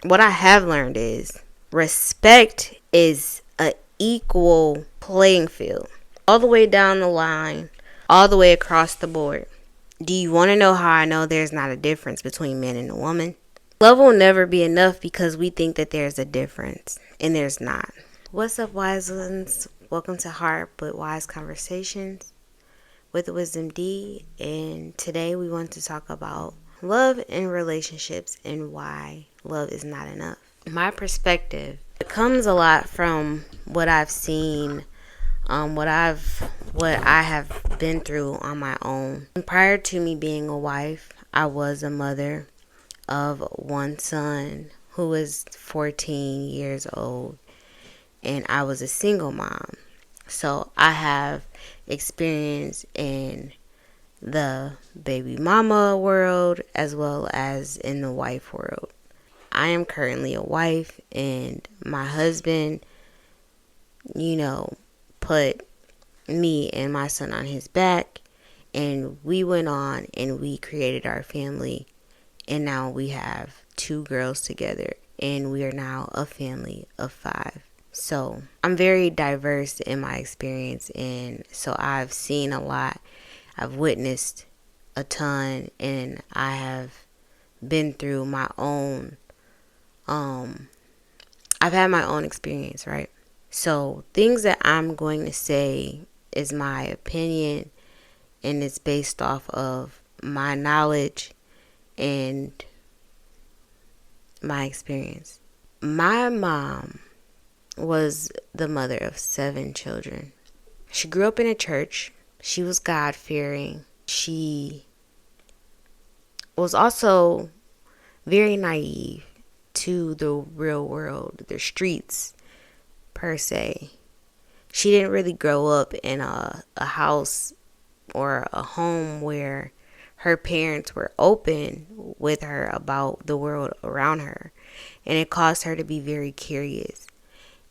what I have learned is respect is a equal playing field. All the way down the line, all the way across the board. Do you want to know how I know there's not a difference between man and a woman? Love will never be enough because we think that there's a difference, and there's not. What's up, wise ones? Welcome to Heart but Wise Conversations with Wisdom D, and today we want to talk about love and relationships and why love is not enough. My perspective, it comes a lot from what I've seen, what I have been through on my own. Prior to me being a wife, I was a mother of one son who was 14 years old, and I was a single mom. So I have experience in the baby mama world as well as in the wife world. I am currently a wife, and my husband, put me and my son on his back, and we went on and we created our family, and now we have 2 girls together, and we are now a family of 5. So I'm very diverse in my experience, and so I've seen a lot. I've witnessed a ton, and I have been through my own, I've had my own experience, right? So things that I'm going to say is my opinion, and it's based off of my knowledge and my experience. My mom was the mother of 7 children. She grew up in a church. She was God-fearing. She was also very naive to the real world, the streets, per se. She didn't really grow up in a house or a home where her parents were open with her about the world around her. And it caused her to be very curious.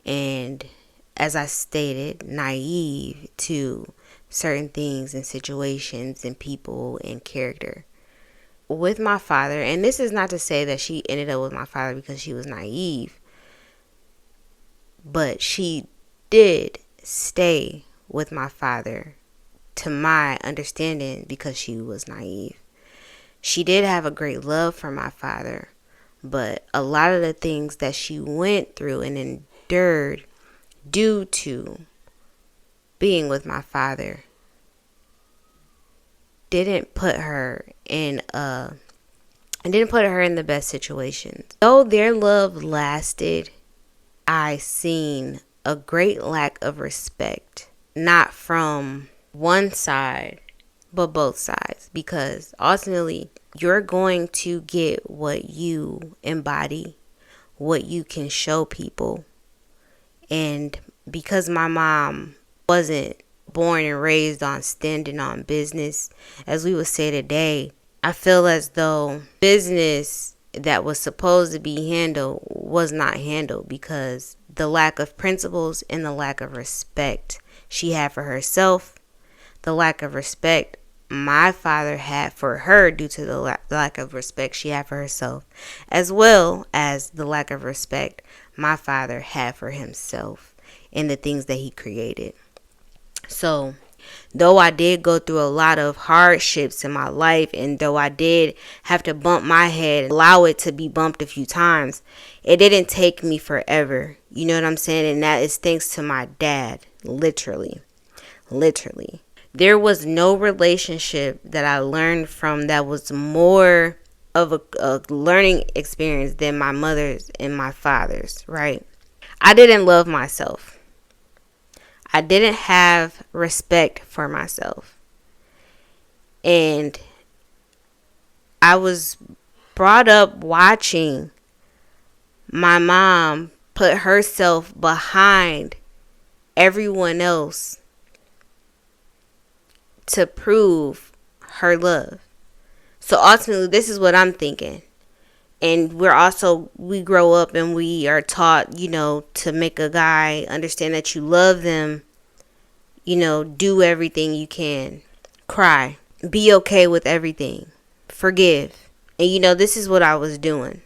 And as I stated, naive to certain things and situations and people and character. With my father, and this is not to say that she ended up with my father because she was naive, but she did stay with my father, to my understanding, because she was naive. She did have a great love for my father, but a lot of the things that she went through and endured due to being with my father didn't put her in the best situations. Though their love lasted, I seen a great lack of respect, not from one side, but both sides, because ultimately you're going to get what you embody, what you can show people. And because my mom wasn't born and raised on standing on business, as we would say today, I feel as though business that was supposed to be handled was not handled because the lack of principles and the lack of respect she had for herself, the lack of respect my father had for her due to the lack of respect she had for herself, as well as the lack of respect my father had for himself and the things that he created. So though I did go through a lot of hardships in my life, and though I did have to bump my head, allow it to be bumped a few times, it didn't take me forever. You know what I'm saying? And that is thanks to my dad. Literally. There was no relationship that I learned from that was more of a learning experience than my mother's and my father's, right? I didn't love myself. I didn't have respect for myself. And I was brought up watching my mom put herself behind everyone else to prove her love. So ultimately, this is what I'm thinking. And we grow up and we are taught, to make a guy understand that you love them, do everything you can. Cry. Be okay with everything. Forgive. And this is what I was doing.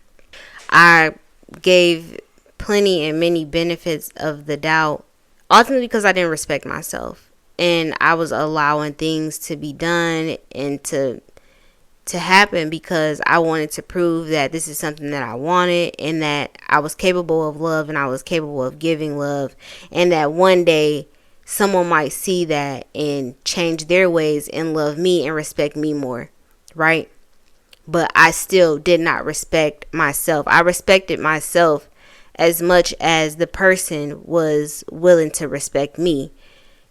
I gave plenty and many benefits of the doubt, ultimately because I didn't respect myself. And I was allowing things to be done and to happen because I wanted to prove that this is something that I wanted, and that I was capable of love, and I was capable of giving love, and that one day someone might see that and change their ways and love me and respect me more, right? But I still did not respect myself. I respected myself as much as the person was willing to respect me.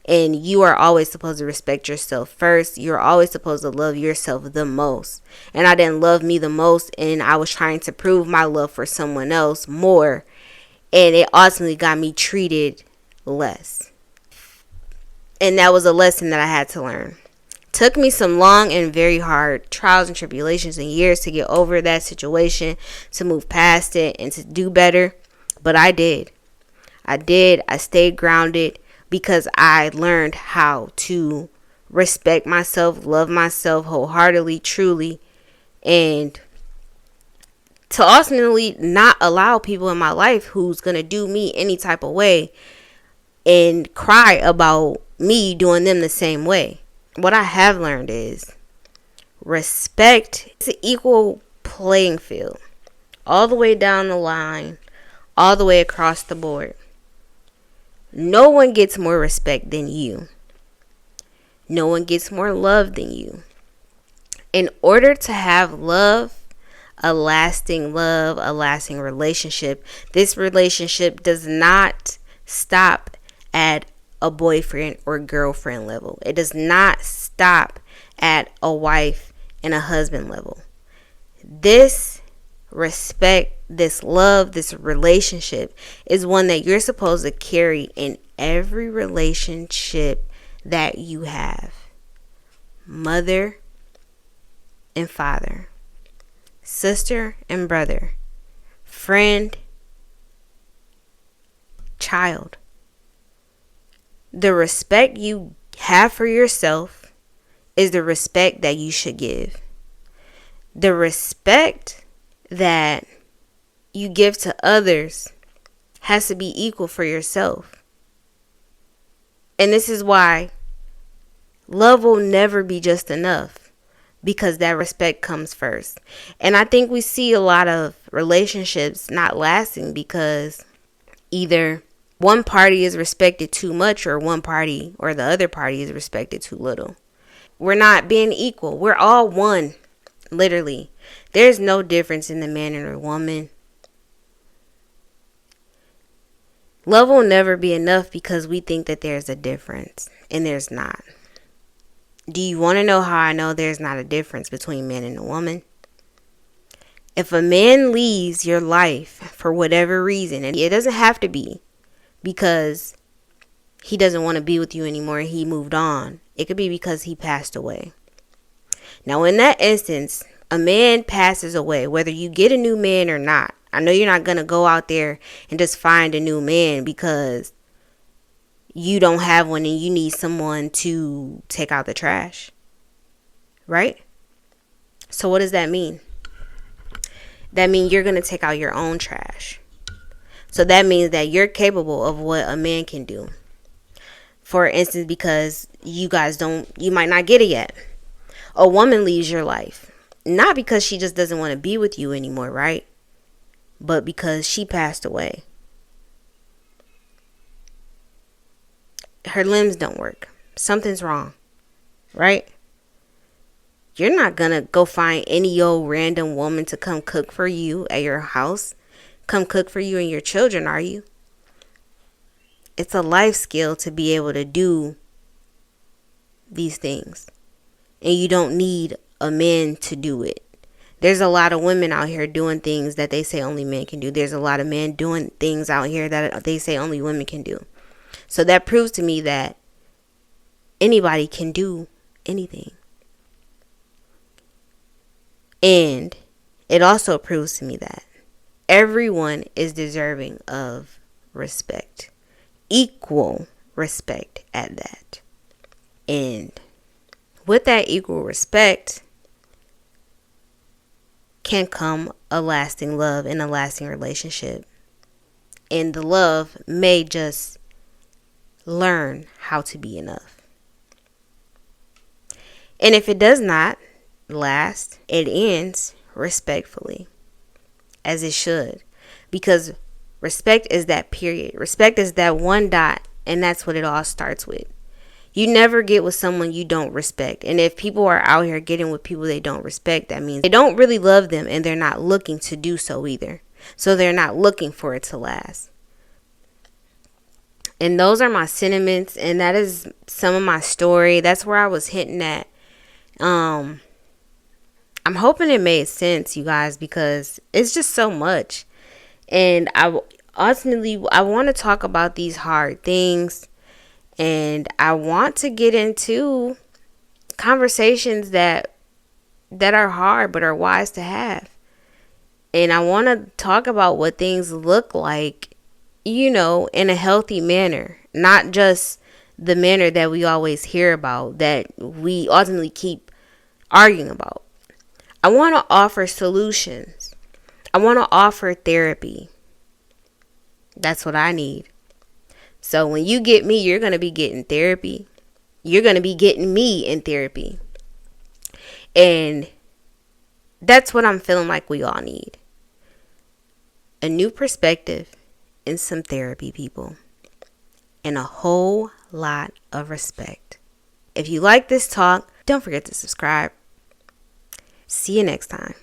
And you are always supposed to respect yourself first. You're always supposed to love yourself the most. And I didn't love me the most, and I was trying to prove my love for someone else more. And it ultimately got me treated less. And that was a lesson that I had to learn. Took me some long and very hard trials and tribulations and years to get over that situation, to move past it, and to do better. But I did. I stayed grounded, because I learned how to respect myself, love myself wholeheartedly, truly, and to ultimately not allow people in my life who's going to do me any type of way and cry about me doing them the same way. What I have learned is respect is an equal playing field, all the way down the line, all the way across the board. No one gets more respect than you. No one gets more love than you. In order to have love, a lasting relationship, this relationship does not stop at a boyfriend or girlfriend level. It does not stop at a wife and a husband level. This respect, this love, this relationship is one that you're supposed to carry in every relationship that you have. Mother and father, sister and brother, friend, child. The respect you have for yourself is the respect that you should give. The respect that you give to others has to be equal for yourself. And this is why love will never be just enough, because that respect comes first. And I think we see a lot of relationships not lasting because either one party is respected too much, or one party or the other party is respected too little. We're not being equal. We're all one. Literally. There's no difference in the man and the woman. Love will never be enough because we think that there's a difference, and there's not. Do you want to know how I know there's not a difference between man and a woman? If a man leaves your life for whatever reason, and it doesn't have to be because he doesn't want to be with you anymore, he moved on. It could be because he passed away. Now, in that instance, a man passes away, whether you get a new man or not. I know you're not going to go out there and just find a new man because you don't have one and you need someone to take out the trash. Right? So what does that mean? That means you're going to take out your own trash. So that means that you're capable of what a man can do. For instance, because you might not get it yet. A woman leaves your life, not because she just doesn't want to be with you anymore, right? But because she passed away. Her limbs don't work. Something's wrong, right? You're not going to go find any old random woman to come cook for you at your house. Come cook for you and your children, are you? It's a life skill to be able to do these things. And you don't need a man to do it. There's a lot of women out here doing things that they say only men can do. There's a lot of men doing things out here that they say only women can do. So that proves to me that anybody can do anything. And it also proves to me that everyone is deserving of respect. Equal respect at that. And with that equal respect can come a lasting love and a lasting relationship. And the love may just learn how to be enough. And if it does not last, it ends respectfully, as it should. Because respect is that period. Respect is that one dot, and that's what it all starts with. You never get with someone you don't respect. And if people are out here getting with people they don't respect, that means they don't really love them, and they're not looking to do so either. So they're not looking for it to last. And those are my sentiments, and that is some of my story. That's where I was hitting at. I'm hoping it made sense, you guys, because it's just so much. And I want to talk about these hard things, and I want to get into conversations that are hard but are wise to have. And I want to talk about what things look like, in a healthy manner, not just the manner that we always hear about, that we ultimately keep arguing about. I want to offer solutions. I want to offer therapy. That's what I need. So when you get me, you're going to be getting therapy. You're going to be getting me in therapy. And that's what I'm feeling like we all need. A new perspective and some therapy, people. And a whole lot of respect. If you like this talk, don't forget to subscribe. See you next time.